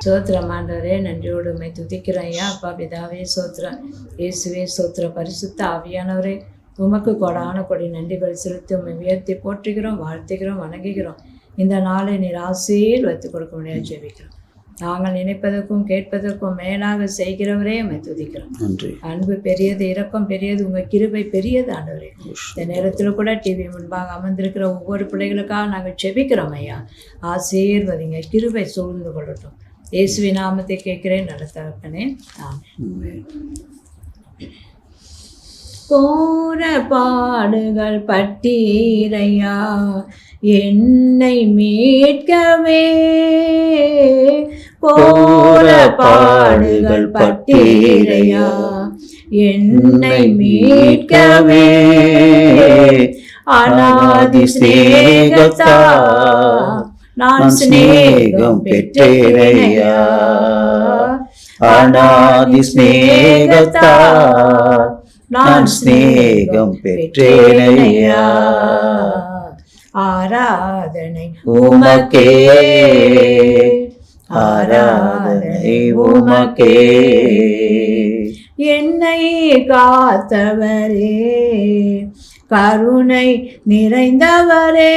சோத்திரம் ஆண்டவரே, நன்றியோடு உம்மை துதிக்கிறோம் ஐயா. அப்பா பிதாவே சோத்திரம், இயேசுவே சோத்திரம், பரிசுத்த ஆவியானவரே உமக்கு கொடான கொடி நன்றிகள் செலுத்தி உம்மை உயர்த்தி போற்றுகிறோம், வாழ்த்துகிறோம், வணங்குகிறோம். இந்த நாளை நீர் ஆசையில் வைத்துக் கொடுக்க முடியாது ஜெபிக்கிறோம். நாங்கள் நினைப்பதற்கும் கேட்பதற்கும் மேலாக செய்கிறவரே உம்மை துதிக்கிறோம். அன்பு பெரியது, இரக்கம் பெரியது, உங்கள் கிருபை பெரியது ஆண்டவரே. இந்த நேரத்தில் கூட டிவி முன்பாக அமர்ந்திருக்கிற ஒவ்வொரு பிள்ளைகளுக்காக நாங்கள் ஜெபிக்கிறோம் ஐயா. ஆசீர்வதிங்க, கிருபை சூழ்ந்து கொள்ளட்டும். இயேசுவின் நாமத்தை கேட்கிறேன் நல்ல தகப்பனே, ஆமென். கோர பாடுகள் பட்டீரையா என்னை மீட்கவே, கோர பாடுகள் பட்டீரையா என்னை மீட்கவே, அநாதி சிநேகத்தா நான் சிநேகம் பெற்றேனையா, அநாதி சிநேகத்தா நான் சிநேகம் பெற்றேனையா. ஆராதனை உமக்கே, ஆராதனை உமக்கே, என்னை காத்தவரே, கருணை நிறைந்தவரே,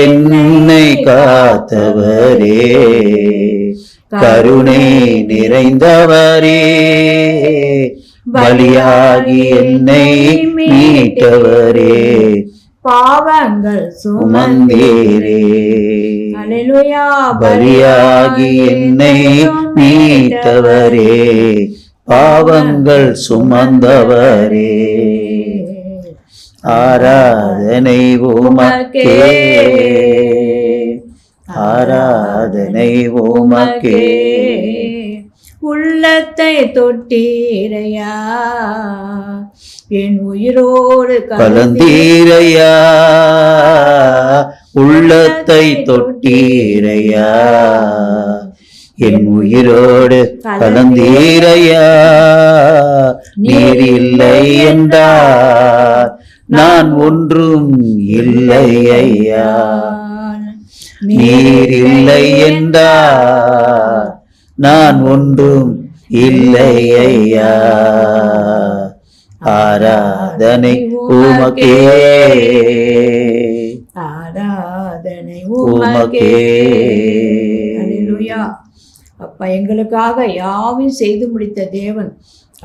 என்னை காத்தவரே, கருணை நிறைந்தவரே, பலியாகி என்னை மீட்டவரே, பாவங்கள் சுமந்தீரே, அல்லேலூயா, பலியாகி என்னை மீட்டவரே, பாவங்கள் சுமந்தவரே, ஆராதனை உமக்கே, ஆராதனை உமக்கே, உள்ளத்தை தொட்டீரையா என் உயிரோடு கலந்தீரையா, உள்ளத்தை தொட்டீரையா என் உயிரோடு கலந்தீரையா, நீர் இல்லை என்றார் நான் ஒன்றும் இல்லை ஐயா, நீர் இல்லை என்றார் நான் ஒன்றும் இல்லை ஐயா, ஆராதனை உமக்கே, ஆராதனை உமக்கே. அல்லேலூயா. அப்பா, எங்களுக்காக யாவையும் செய்து முடித்த தேவன்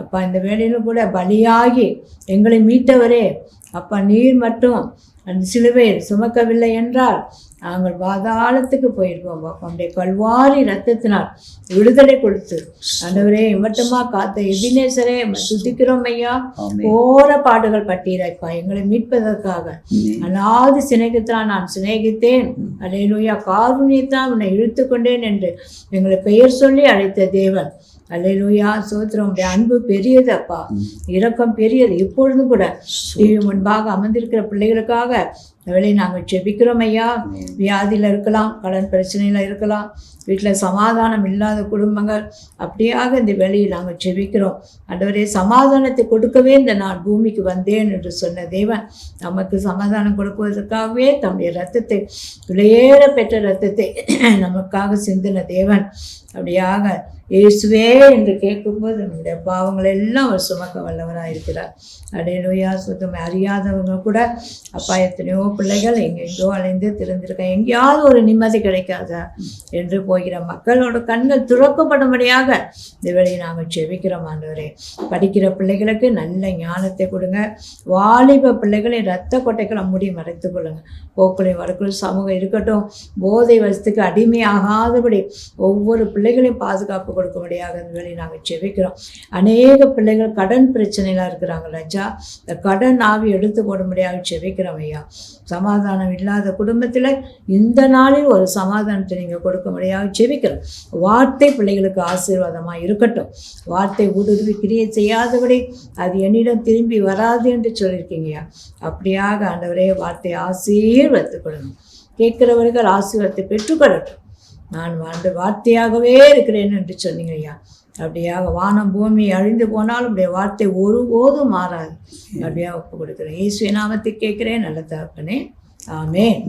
அப்பா, இந்த வேளையிலும் கூட பலியாகி எங்களை மீட்டவரே அப்பா, நீர் மட்டும் அந்த சிலுவையில் சுமக்கவில்லை என்றால் நாங்கள் பாதாளத்துக்கு போயிருப்போம். நம்முடைய கல்வாரி ரத்தத்தினால் விடுதலை கொடுத்து ஆண்டவரே மட்டுமா காத்த எபினேசரே துதிக்கிறோம் ஐயா. கோர பாடுகள் பட்டீரைப்பா எங்களை மீட்பதற்காக, அநாதி சிநேகத்தான் நான் சிநேகித்தேன், அல்லேலூயா, காருண்யத்தான் உன்னை இழுத்து கொண்டேன் என்று எங்களை பெயர் சொல்லி அழைத்த தேவன். அல்லேலூயா, சோத்திரம். உடைய அன்பு பெரியது அப்பா, இரக்கம் பெரியது. இப்பொழுதும் கூட டிவி முன்பாக அமர்ந்திருக்கிற பிள்ளைகளுக்காக வேலை நாங்கள் ஜெபிக்கிறோம் ஐயா. வியாதியில் இருக்கலாம், கடன் பிரச்சனையில் இருக்கலாம், வீட்டில் சமாதானம் இல்லாத குடும்பங்கள், அப்படியாக இந்த வேலையை நாங்கள் ஜெபிக்கிறோம். ஆண்டவரே, சமாதானத்தை கொடுக்கவே இந்த நான் பூமிக்கு வந்தேன் என்று சொன்ன தேவன் நமக்கு சமாதானம் கொடுப்பதற்காகவே தம்முடைய ரத்தத்தை, விலையேற பெற்ற ரத்தத்தை நமக்காக சிந்தின தேவன். அப்படியாக இயேசுவே என்று கேட்கும்போது நம்முடைய பாவங்களை எல்லாம் அவர் சுமக்க வல்லவராக இருக்கிறார். அல்லேலூயா. சுத்தமாக அறியாதவங்க கூட அப்பா, எத்தனையோ பிள்ளைகள் எங்கெங்கோ அலைந்து திறந்திருக்க, எங்கேயாவது ஒரு நிம்மதி கிடைக்காதா என்று போகிற மக்களோட கண்கள் துறக்கப்படும்படியாக இந்த வேளையை நாங்கள் ஜெபிக்கிறோம். ஆண்டவரே, படிக்கிற பிள்ளைகளுக்கு நல்ல ஞானத்தை கொடுங்க. வாலிப பிள்ளைகளை இரத்த கொட்டைகளை மூடி மறைத்து கொள்ளுங்க. போக்குலையும் வரக்குள்ள சமூகம் இருக்கட்டும், போதை வசத்துக்கு அடிமையாகாதபடி ஒவ்வொரு பிள்ளைகளையும் பாதுகாப்பு கொடுக்கும்படியாக இந்த வேலையை நாங்கள் ஜெபிக்கிறோம். அநேக பிள்ளைகள் கடன் பிரச்சனைலாம் இருக்கிறாங்க ராஜா, இந்த கடன் ஆவி எடுத்து போடும்படியாக ஜெபிக்கிறோம் ஐயா. சமாதானம் இல்லாத குடும்பத்தில் இந்த நாளில் ஒரு சமாதானத்தை நீங்கள் கொடுக்கும்படியாக ஜெபிக்கிறோம். வார்த்தை பிள்ளைகளுக்கு ஆசீர்வாதமாக இருக்கட்டும். வார்த்தை ஊடுருவி கிரியை செய்யாதபடி அது என்னிடம் திரும்பி வராது என்று சொல்லியிருக்கீங்கய்யா. அப்படியாக ஆண்டவரே, வார்த்தை ஆசீர்வதித்து கொடுங்க. கேட்கிறவர்கள் ஆசீர்வாதத்தை பெற்றுக்கொள்ளட்டும். நான் வார்த்தையாகவே இருக்கிறேன் என்று சொன்னீங்க ஐயா. அப்படியாக வானம் பூமி அழிந்து போனாலும் உடைய வார்த்தை ஒருபோதும் மாறாது. அப்படியாக ஒப்பு கொடுக்குறேன். இயேசுவின் நாமத்தை கேட்கிறேன் நல்ல தகப்பனே, ஆமென்.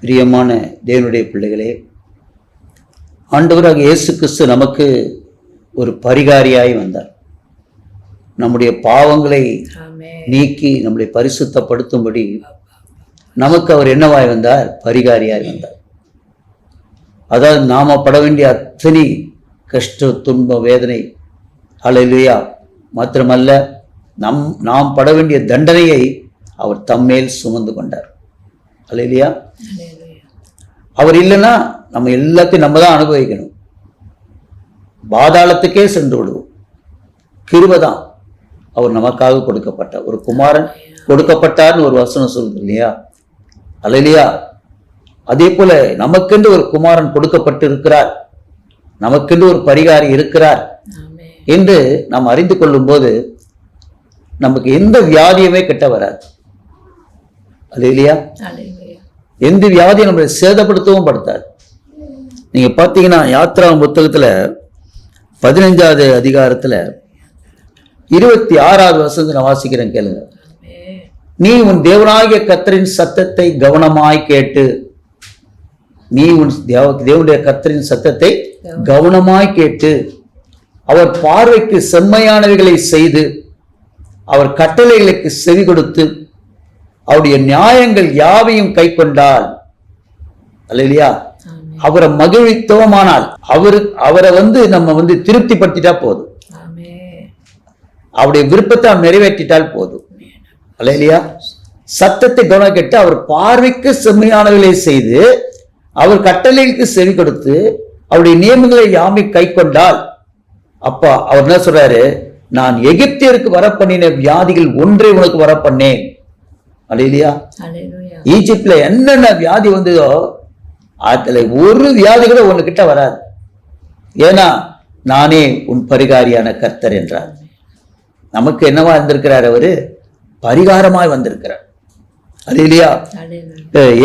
பிரியமான தேவனுடைய பிள்ளைகளே, ஆண்டவராக இயேசு கிறிஸ்து நமக்கு ஒரு பரிகாரியாய் வந்தார். நம்முடைய பாவங்களை நீக்கி நம்முடைய பரிசுத்தப்படுத்தும்படி நமக்கு அவர் என்னவாய் வந்தார்? பரிகாரியாய் வந்தார். அதாவது நாம பட வேண்டிய அத்தனை கஷ்ட துன்ப வேதனை, அல்லேலூயா, மாத்திரமல்ல நாம் பட வேண்டிய தண்டனையை அவர் தம்மேல் சுமந்து கொண்டார். அல்லேலூயா. அவர் இல்லைன்னா நம்ம எல்லாத்தையும் நம்ம தான் அனுபவிக்கணும். பாதாளத்துக்கே சென்று விடுவோம். கிருபைதான். அவர் நமக்காக கொடுக்கப்பட்ட ஒரு குமாரன் கொடுக்கப்பட்டார்னு ஒரு வசனம் சொல்லுது இல்லையா? அல்லேலூயா. அதே போல நமக்கென்று ஒரு குமாரன் கொடுக்கப்பட்டு இருக்கிறார், நமக்கென்று ஒரு பரிகாரி இருக்கிறார் என்று நாம் அறிந்து கொள்ளும் போது நமக்கு எந்த வியாதியுமே கிட்ட வராது. அல்லேலூயா. எந்த வியாதியும் நம்மளை சேதப்படுத்தவும் படுத்தாது. நீங்க பார்த்தீங்கன்னா யாத்ரா புத்தகத்துல 15வது அதிகாரத்துல 26வது வசனத்தை நான் வாசிக்கிறேன், கேளுங்க. நீ உன் தேவனாகிய கர்த்தரின் சத்தத்தை கவனமாய் கேட்டு, நீ உன் தேவனுடைய கர்த்தரின் சத்தத்தை கவனமாய் கேட்டு அவர் பார்வைக்கு செம்மையானவைகளை செய்து அவர் கட்டளைகளுக்கு செவி கொடுத்து அவருடைய நியாயங்கள் யாவையும் கை கொண்டால், அல்லேலூயா, அவரை மகிழ்வித்தோமானால், அவரை நம்ம திருப்திப்படுத்திட்டா போதும், அவருடைய விருப்பத்தை நிறைவேற்றிட்டால் போதும். அல்லேலூயா. சத்தத்தை கவனம் கேட்டு அவர் பார்வைக்கு செம்மையானவர்களை செய்து அவர் கட்டளைக்கு செவி கொடுத்து அவருடைய நியமங்களை யாமை கை கொண்டால், அப்பா அவர் என்ன சொல்றாரு? நான் எகிப்தியருக்கு வரப்பண்ணின வியாதிகள் ஒன்றை உனக்கு வரப்பண்ணேன். அல்லேலூயா. ஈஜிப்ட்ல என்னென்ன வியாதி வந்ததோ அதுல ஒரு வியாதி கூட உன்கிட்ட வராது. ஏன்னா நானே உன் பரிகாரியான கர்த்தர் என்றார். நமக்கு என்னவா இருந்திருக்கிறார்? அவரு பரிகாரமாய் வந்திருக்கிறார். அல்லேலூயா.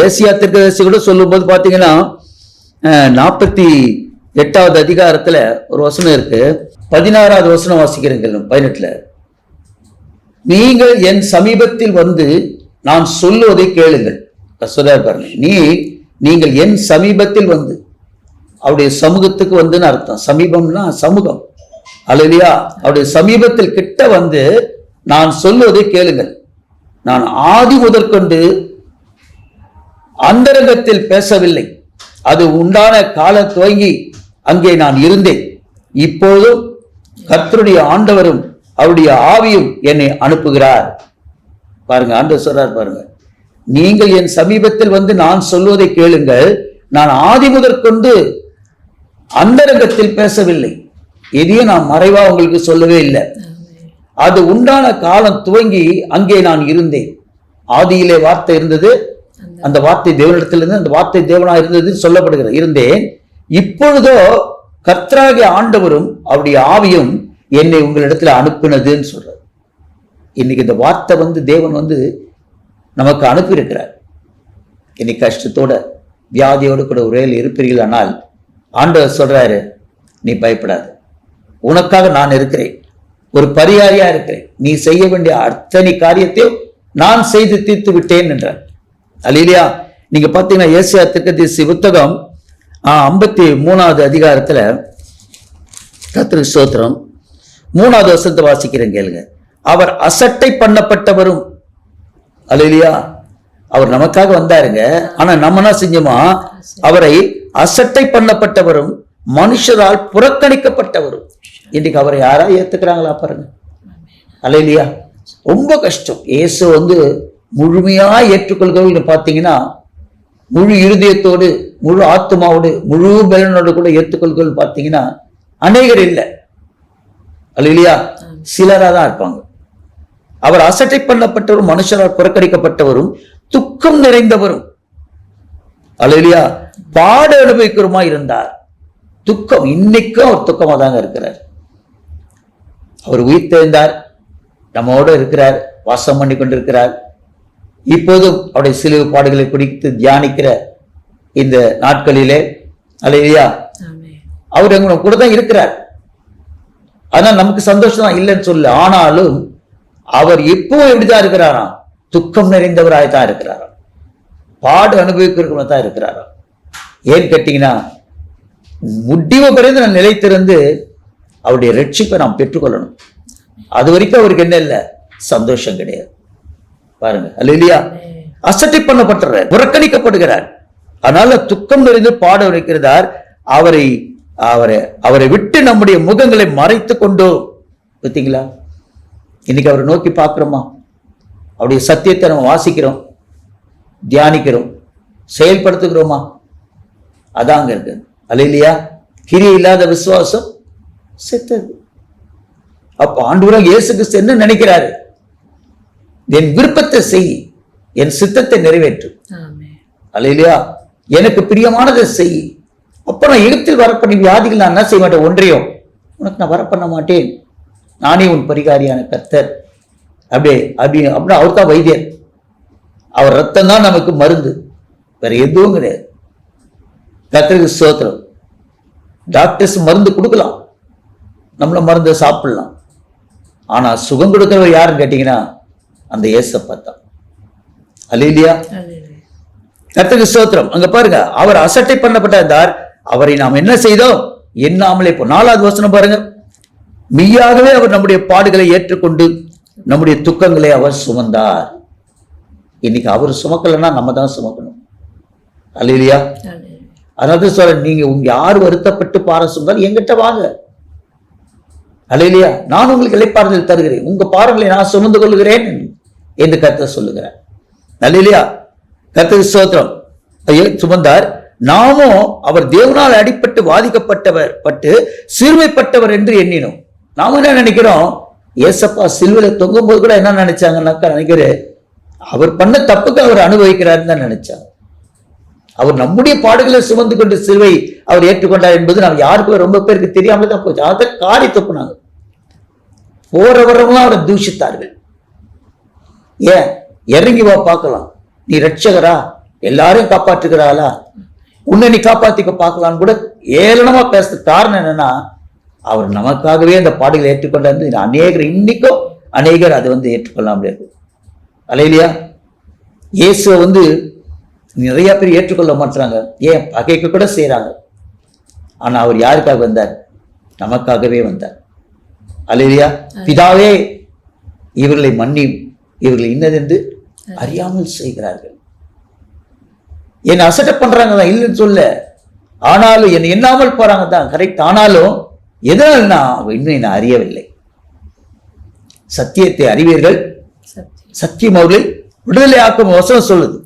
ஏசியா தீர்க்கதரிசி கூட சொல்லும் போது பாத்தீங்கன்னா 48வது அதிகாரத்துல ஒரு வசனம் இருக்கு. 16வது வசனம் வாசிக்கிறீங்க 18ல. நீங்கள் என் சமீபத்தில் வந்து நான் சொல்லுவதை கேளுங்கள். சொல்றாரு பாருங்க, நீங்கள் என் சமீபத்தில் வந்து, அவருடைய சமூகத்துக்கு வந்துன்னு அர்த்தம். சமீபம்னா சமூகம். அல்லேலூயா. அவருடைய சமீபத்தில் கிட்ட வந்து நான் சொல்லுவதை கேளுங்கள். நான் ஆதி முதற்கொண்டு அந்தரங்கத்தில் பேசவில்லை, அது உண்டான காலம் துவங்கி அங்கே நான் இருந்தேன். இப்போதும் கர்த்தருடைய ஆண்டவரும் அவருடைய ஆவியும் என்னை அனுப்புகிறார். பாருங்க, ஆண்டவர் சொல்றார் பாருங்க, நீங்கள் என் சமீபத்தில் வந்து நான் சொல்வதை கேளுங்கள். நான் ஆதி முதற்கொண்டு அந்தரங்கத்தில் பேசவில்லை, எதையும் நான் மறைவா உங்களுக்கு சொல்லவே இல்லை. அது உண்டான காலம் துவங்கி அங்கே நான் இருந்தேன். ஆதியிலே வார்த்தை இருந்தது, அந்த வார்த்தை தேவனிடத்திலிருந்து, அந்த வார்த்தை தேவனா இருந்தது சொல்லப்படுகிறது. இருந்தேன். இப்பொழுதோ கர்த்தராகிய ஆண்டவரும் அவருடைய ஆவியும் என்னை உங்களிடத்துல அனுப்பினதுன்னு சொல்றார். இன்னைக்கு இந்த வார்த்தை தேவன் நமக்கு அனுப்பியிருக்கிறார். இன்னைக்கு கஷ்டத்தோட வியாதியோடு கூட உரையில் இருப்பீர்கள், ஆனால் ஆண்டவர் சொல்றாரு, நீ பயப்படாது, உனக்காக நான் இருக்கிறேன், ஒரு பரிகாரியா இருக்கிறேன், நீ செய்ய வேண்டிய அத்தனை காரியத்தையும் நான் செய்து தீர்த்து விட்டேன் என்றார். அல்லேலூயா. நீங்க பாத்தீங்கன்னா ஏசாயா தீர்க்கதரிசி புத்தகம் 53வது அதிகாரத்துல, கர்த்தருக்கு ஸ்தோத்திரம், 3வது வசனத்தை வாசிக்கிறேன், கேளுங்க. அவர் அசட்டை பண்ணப்பட்டவரும், அல்லேலூயா, அவர் நமக்காக வந்தாருங்க. ஆனா நம்ம என்ன செஞ்சோமா? அவரை அசட்டை பண்ணப்பட்டவரும் மனுஷரால் புறக்கணிக்கப்பட்டவரும். இன்னைக்கு அவரை யாரா ஏத்துக்கிறாங்களா பாருங்க. அல்லேலூயா. ரொம்ப கஷ்டம். இயேசு முழுமையா ஏற்றுக்கொள்கிறவர்கள் பார்த்தீங்கன்னா, முழு இருதயத்தோடு, முழு ஆத்மாவோடு, முழு பலனோடு கூட ஏற்றுக்கொள்கள் பார்த்தீங்கன்னா அநேகர் இல்லை. அல்லேலூயா. சிலரா தான் இருப்பாங்க. அவர் அசட்டை பண்ணப்பட்டவரும் மனுஷரால் புறக்கணிக்கப்பட்டவரும் துக்கம் நிறைந்தவரும், அல்லேலூயா, பாடு அனுபவிக்கிறோமா இருந்தார். துக்கம், இன்னைக்கும் அவர் துக்கமா தாங்க இருக்கிறார். அவர் உயிர்த்தெழுந்தார், நம்மோட இருக்கிறார், வாசம் பண்ணி கொண்டிருக்கிறார். இப்போதும் அவருடைய சிலுவை பாடுகளை குறித்து தியானிக்கிற இந்த நாட்களிலே, அல்லேலூயா, அவர் எங்க கூட தான் இருக்கிறார். அதனால நமக்கு சந்தோஷம் தான், இல்லைன்னு சொல்ல. ஆனாலும் அவர் எப்பவும் எப்படிதான் இருக்கிறாராம்? துக்கம் நிறைந்தவராய்தான் இருக்கிறாராம். பாடு அனுபவிக்கிறவங்க தான் இருக்கிறாரா. ஏன்னு கேட்டீங்கன்னா முடிவு பிறந்து நான் நிலைத்திருந்து அவருடைய ரட்சிப்பை நாம் பெற்றுக்கொள்ளணும். அது வரைக்கும் அவருக்கு என்ன இல்லை, சந்தோஷம் கிடையாது. பாருங்க, அல்லேலூயா. அசட்டை பண்ணப்பட்டுறார், புறக்கணிக்கப்படுகிறார். அதனால துக்கம் நிறைந்து பாட வைக்கிறார். அவரை அவரை அவரை விட்டு நம்முடைய முகங்களை மறைத்து கொண்டோம். பார்த்தீங்களா, இன்னைக்கு அவரை நோக்கி பார்க்கிறோமா? அவருடைய சத்தியத்தை நம்ம வாசிக்கிறோம், தியானிக்கிறோம், செயல்படுத்துகிறோமா? அதாங்க இருக்கு. அல்லேலூயா. கிரியை இல்லாத விசுவாசம் செத்தது. அப்ப ஆண்டவராக இயேசு கிறிஸ்து என்ன நினைக்கிறாரு? என் விருப்பத்தை செய், என் சித்தத்தை நிறைவேற்று. அல்லேலூயா. எனக்கு பிரியமானதை செய். அப்ப நான் எகிப்தில் வரப்பண்ணி வியாதிகள் நான் என்ன செய்ய மாட்டேன், ஒன்றையும் உனக்கு நான் வரப்பண்ண மாட்டேன், நானே உன் பரிகாரியான கர்த்தர். அப்படின்னா அவர் தான் வைத்தியர். அவர் ரத்தம் தான் நமக்கு மருந்து, வேற எதுவும் கிடையாது. கர்த்தருக்கு ஸ்தோத்திரம். டாக்டர்ஸ் மருந்து கொடுக்கலாம், நம்மள மருந்து சாப்பிடலாம். ஆனா சுகம் கொடுக்கிறவர் யாருன்னு கேட்டீங்கன்னா அந்த இயேசப்பா தான். அல்லேலூயா. கர்த்தருக்கு ஸ்தோத்திரம். அங்க பாருங்க, அவர் அசட்டை பண்ணப்பட்டார். அவரை நாம் என்ன செய்தோம், எண்ணாமலே போ. 4வது வசனம் பாருங்க. மெய்யாகவே அவர் நம்முடைய பாடுகளை ஏற்றுக்கொண்டு நம்முடைய துக்கங்களை அவர் சுமந்தார். இன்னைக்கு அவர் சுமக்கலைன்னா நம்ம தான் சுமக்கணும். அல்லேலூயா. அதாவது சொல்ற, நீங்க யார் வருத்தப்பட்டு பார சொன்னால் என்கிட்ட வாங்க. அல்லேலூயா. நான் உங்களுக்கு இளைப்பாறுதல் தருகிறேன், உங்க பாரங்களை நான் சுமந்து கொள்கிறேன் என்று கர்த்தர் சொல்லுகிறார். அல்லேலூயா. கர்த்தருக்கு ஸ்தோத்திரம். சுமந்தார். நாமும் அவர் தேவனால் அடிப்பட்டு வாதிக்கப்பட்டவர் பட்டு சிறுமைப்பட்டவர் என்று எண்ணினோம். நாம என்ன நினைக்கிறோம், ஏசப்பா சிலுவையில தொங்கும் போது கூட என்ன நினைச்சாங்கன்னாக்கா, நினைக்கிறேன் அவர் பண்ண தப்புக்கு அவர் அனுபவிக்கிறாருன்னு தான் நினைச்சாங்க. அவர் நம்முடைய பாடுகளை சுமந்து கொண்டு சிலுவை அவர் ஏற்றுக்கொண்டார் என்பது நாம் யாருக்கும் ரொம்ப பேருக்கு தெரியாமலே தான் போச்சு. அதை காரி தப்புனாங்க. போறவரெல்லாம் அவரை தூஷித்தார்கள். ஏன், இறங்கி வா பார்க்கலாம், நீ ரட்சகரா, எல்லாரையும் காப்பாற்றுகிறாளா, உன்னை நீ காப்பாத்திக்க பார்க்கலான்னு கூட ஏளனமா பேசுற காரணம் என்னன்னா, அவர் நமக்காகவே அந்த பாடுகளை ஏற்றுக்கொண்டார். அநேகர் இன்னைக்கும் அநேகர் அதை ஏற்றுக்கொள்ள முடியாது. அல்லேலூயா. இயேசுவை நிறைய பேர் ஏற்றுக்கொள்ள மாட்டாங்க, ஏன் பகைக்க கூட செய்யறாங்க. ஆனா அவர் யாருக்காக வந்தார், நமக்காகவே வந்தார். அல்லேலூயா. பிதாவே இவர்களை மன்னியும், இவர்கள் இன்னதென்று அறியாமல் செய்கிறார்கள். என்னை அசட்டை பண்றாங்க தான், இல்லைன்னு சொல்ல, ஆனாலும் என்னை எண்ணாமல் போறாங்க தான், கரெக்ட். ஆனாலும் எதனால்னா இன்னும் என்னை அறியவில்லை. சத்தியத்தை அறிவீர்கள், சத்தியம் அவர்களை விடுதலை ஆக்கும் வசனம் சொல்லுது.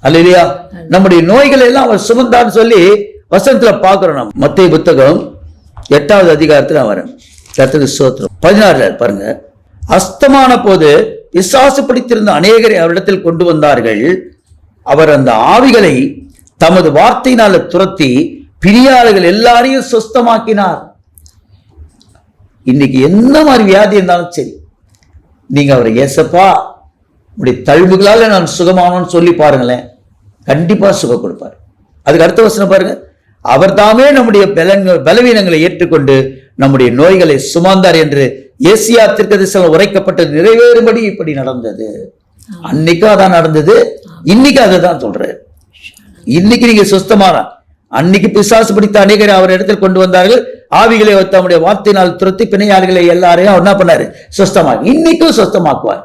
அல்லேலூயா. நம்முடைய நோய்கள் எல்லாம் அவர் சுமந்தான்னு சொல்லி வசனத்துல பார்க்கிறோம். நம்ம மத்தேயு புத்தகம் 8வது அதிகாரத்துல வரேன். கர்த்தருக்கு ஸ்தோத்திரம். 16 பாருங்க. அஸ்தமான போது பிசாசு பிடித்திருந்த அநேகரை அவரிடத்தில் கொண்டு வந்தார்கள். அவர் அந்த ஆவிகளை தமது வார்த்தையினால துரத்தி பிரியாளர்கள் எல்லாரையும் சுஸ்தமாக்கினார். இன்னைக்கு என்ன மாதிரி வியாதி இருந்தாலும் சரி, நீங்க அவரை ஏசப்பா உடைய தழும்புகளால நான் சுகமானோன்னு சொல்லி பாருங்களேன், கண்டிப்பா சுகம் கொடுப்பார். அதுக்கு அடுத்த வசனம் பாருங்க. அவர் தாமே நம்முடைய பலவீனங்களை ஏற்றுக்கொண்டு நம்முடைய நோய்களை சுமந்தார் என்று ஏசியா தீர்க்கதரிசனம் உரைக்கப்பட்டது நிறைவேறும்படி இப்படி நடந்தது. அன்னைக்கும் அதான் நடந்தது, இன்னைக்கு அதை தான் சொல்றாரு. இன்னைக்கு நீங்க சுஸ்தமான, அன்னைக்கு பிசாசு பிடித்த அநேகரை அவர் இடத்தில் கொண்டு வந்தார்கள். ஆவிகளை தம்முடைய வார்த்தையினால் துரத்தி பிணையாளிகளை எல்லாரையும் அவர் என்ன பண்ணாரு, சுஸ்தமாக. இன்னைக்கும் சுஸ்தமாக்குவார்,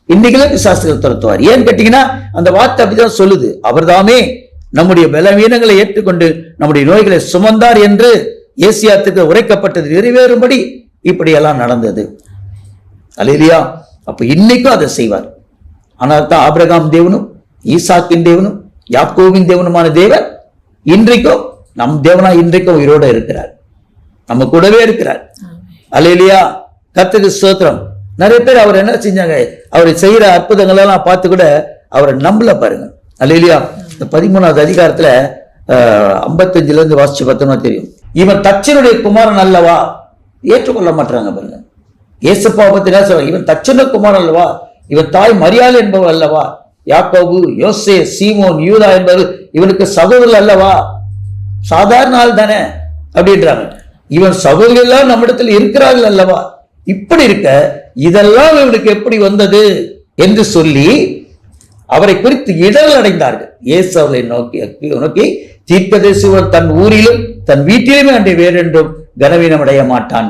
இன்னைக்குல பிசாசுகள் துரத்துவார். ஏன்னு கேட்டீங்கன்னா அந்த வார்த்தை அப்படிதான் சொல்லுது. அவர் தாமே நம்முடைய பலவீனங்களை ஏற்றுக்கொண்டு நம்முடைய நோய்களை சுமந்தார் என்று ஏசியாத்துக்கு உரைக்கப்பட்டது நிறைவேறும்படி இப்படி எல்லாம் நடந்தது. அல்லேலூயா. அப்ப இன்னைக்கும் அதை செய்வார். ஆனால் தான் ஆபிரகாம் தேவனும் ஈசாக்கின் தேவனும் யாக்கோபின் தேவனுமான தேவன் இன்றைக்கும் நம் தேவனா இன்றைக்கும் உயிரோட இருக்கிறார், நம்ம கூடவே இருக்கிறார். அல்லேலூயா. கர்த்தருக்கு ஸ்தோத்திரம். நிறைய பேர் அவர் என்ன செஞ்சாங்க, அவர் செய்யற அற்புதங்கள் எல்லாம் பார்த்து கூட அவரை நம்பல பாருங்க. அல்லேலூயா. இந்த 13வது அதிகாரத்துல 55ல இருந்து வாசிச்சு பார்த்தோம்னா தெரியும். இவன் தச்சனுடைய குமாரன் அல்லவா, ஏற்றுக்கொள்ள மாட்டாங்க பாருங்க. ஏசப்பாவை பத்தி என்ன சொல்றாங்க, இவன் தச்சனுடைய குமாரன் அல்லவா, இவன் தாய் மரியாள் என்பவர் அல்லவா, யாக்கோபு, யோசே, சீமோன், யூதா என்பவர் இவனுக்கு சகோதரர் அல்லவா, சாதாரண ஆள் தானே அப்படின்றாங்க. இவன் சகோதரர்கள் எல்லாம் நம்மிடத்தில் இருக்கிறார்கள் அல்லவா, இப்படி இருக்க இதெல்லாம் இவனுக்கு எப்படி வந்தது என்று சொல்லி அவரை குறித்து இடர் அடைந்தார்கள். இயேசு அவர்களை நோக்கி தீர்க்கதரிசியுடன் தன் ஊரிலும் தன் வீட்டிலுமே அன்றை வேறென்றும் கனவீனம் அடைய மாட்டான்.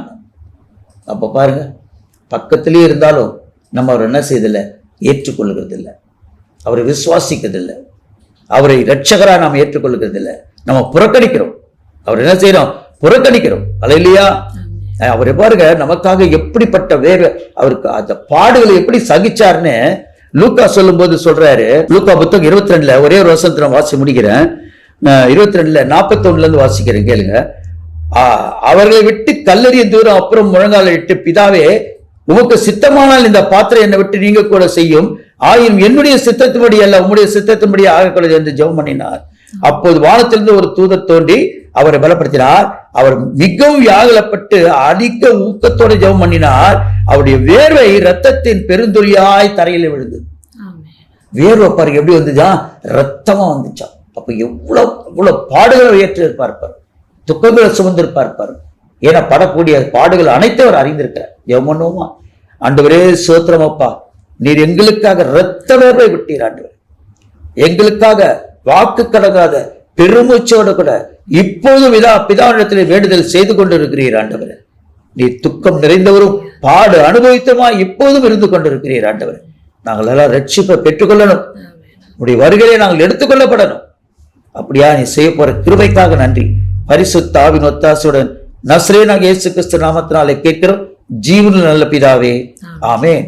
அப்ப பாருங்க, பக்கத்திலே இருந்தாலும் நம்ம அவர் என்ன செய்யதில்லை, ஏற்றுக்கொள்கிறது இல்லை, அவரை விசுவாசிக்கிறதில்லை, அவரை இரட்சகரா நாம் ஏற்றுக்கொள்கிறது, நம்ம புறக்கணிக்கிறோம். அவர் என்ன செய்யறோம், புறக்கணிக்கிறோம். அல்லேலூயா. அவரை பாருங்க, நமக்காக எப்படிப்பட்ட அவருக்கு அந்த பாடுகளை எப்படி சகிச்சார்னு லூக்கா சொல்லும் போது சொல்றாரு. லூக்கா புத்தகம் 22 ஒரே ஒரு வசனத்தை நான் வாசி முடிக்கிறேன். 22 41 வாசிக்கிறேன், கேளுங்க. அவர்களை விட்டு கல்லறிய தூரம் அப்புறம் முழங்கால விட்டு, பிதாவே உமக்கு சித்தமானால் இந்த பாத்திரம் என்னை விட்டு நீங்க கூட செய்யும், ஆயினும் என்னுடைய சித்தத்தின்படி அல்ல உம்முடைய சித்தத்தின்படி ஆகக்கூடாது என்று ஜெபம் பண்ணினார். அப்போது வானத்திலிருந்து ஒரு தூதர் தோன்றி அவரை பலப்படுத்தினார். அவர் மிகவும் வியாகுலப்பட்டு அதிக ஊக்கத்தோடு ஜெபம் பண்ணினார். அவருடைய வேர்வை இரத்தத்தின் பெருந்துளியாய் தரையில விழுந்தது. வேர்வை பாருங்க எப்படி வந்துச்சா, ரத்தமா வந்துச்சா. அப்ப எவ்வளவு பாடுகளை ஏற்று இருப்பார், துக்கங்களை சுமந்திருப்பார். ஏன்னா படக்கூடிய பாடுகள் அனைத்தும் அவர் அறிந்திருக்கிறார். ஜெபம் பண்ணுவோமா? ஆண்டவரே சோத்திரம் அப்பா, நீர் எங்களுக்காக இரத்த வேர்வை விட்டீர் ஆண்டவர், எங்களுக்காக வாக்கு கடங்காத பெருமூச்சோடு கூட இப்போது பிதாவிடத்திலே வேண்டுதல் செய்து கொண்டிருக்கிறீர் ஆண்டவர். நீ துக்கம் நிறைந்தவரும் பாடு அனுபவித்தமா இப்போதும் இருந்து கொண்டிருக்கிறீர் ஆண்டவர். நாங்கள் எல்லாம் ரட்சிப்பை பெற்றுக்கொள்ளணும், உடைய வருகையை நாங்கள் எடுத்துக்கொள்ளப்படணும். அப்படியா நீ செய்ய போற கிருபைக்காக நன்றி. பரிசுத்த ஆவியின் ஒத்தாசையுடன் நசரேனாகிய இயேசு கிறிஸ்து நாமத்தினாலே கேட்கிறோம் ஜீவனுள்ள நல்ல பிதாவே, ஆமென்.